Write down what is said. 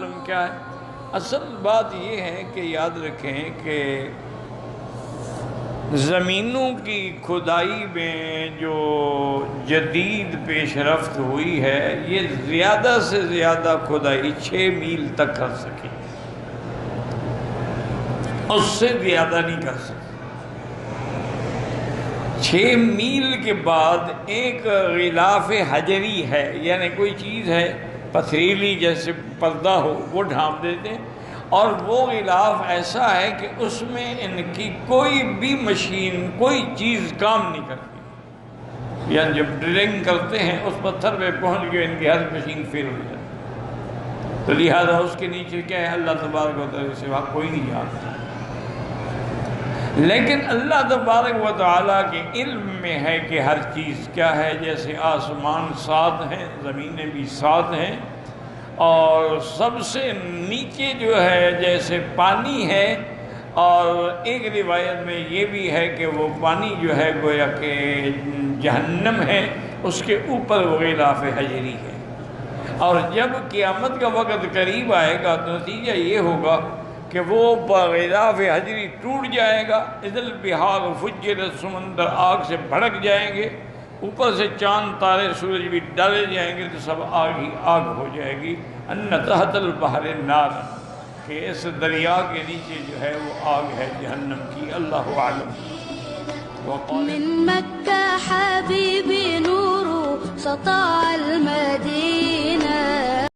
معلوم کیا ہے؟ اصل بات یہ ہے کہ یاد رکھیں کہ زمینوں کی کھدائی میں جو جدید پیش رفت ہوئی ہے یہ زیادہ سے زیادہ کھدائی 6 میل تک کر سکے، اس سے زیادہ نہیں کر سکے۔ 6 میل کے بعد ایک غلاف حجری ہے، یعنی کوئی چیز ہے پتھریلی جیسے پردہ ہو وہ ڈھانپ دیتے ہیں، اور وہ غلاف ایسا ہے کہ اس میں ان کی کوئی بھی مشین کوئی چیز کام نہیں کرتی، یعنی جب ڈرلنگ کرتے ہیں اس پتھر پہ پہنچ کے ان کی ہر مشین فیل ہو جاتی ہے۔ تو لہذا اس کے نیچے کیا ہے؟ اللہ تبارک و تعالیٰ کے سوا کوئی نہیں جانتا، لیکن اللہ تبارک و تعالیٰ کے علم میں ہے کہ ہر چیز کیا ہے۔ جیسے آسمان 7 ہیں، زمینیں بھی 7 ہیں، اور سب سے نیچے جو ہے جیسے پانی ہے، اور ایک روایت میں یہ بھی ہے کہ وہ پانی جو ہے گویا کہ جہنم ہے، اس کے اوپر وہ غلاف حجری ہے۔ اور جب قیامت کا وقت قریب آئے گا تو نتیجہ یہ ہوگا کہ وہ غلاف حجری ٹوٹ جائے گا، اذ البحار فجرت، سمندر آگ سے بھڑک جائیں گے، اوپر سے چاند تارے سورج بھی ڈالے جائیں گے، تو سب آگ ہی آگ ہو جائے گی۔ ان تحت البحر نار، کہ اس دریا کے نیچے جو ہے وہ آگ ہے جہنم کی۔ اللہ اعلم۔ من مکہ حبیبی نور سطع المدینہ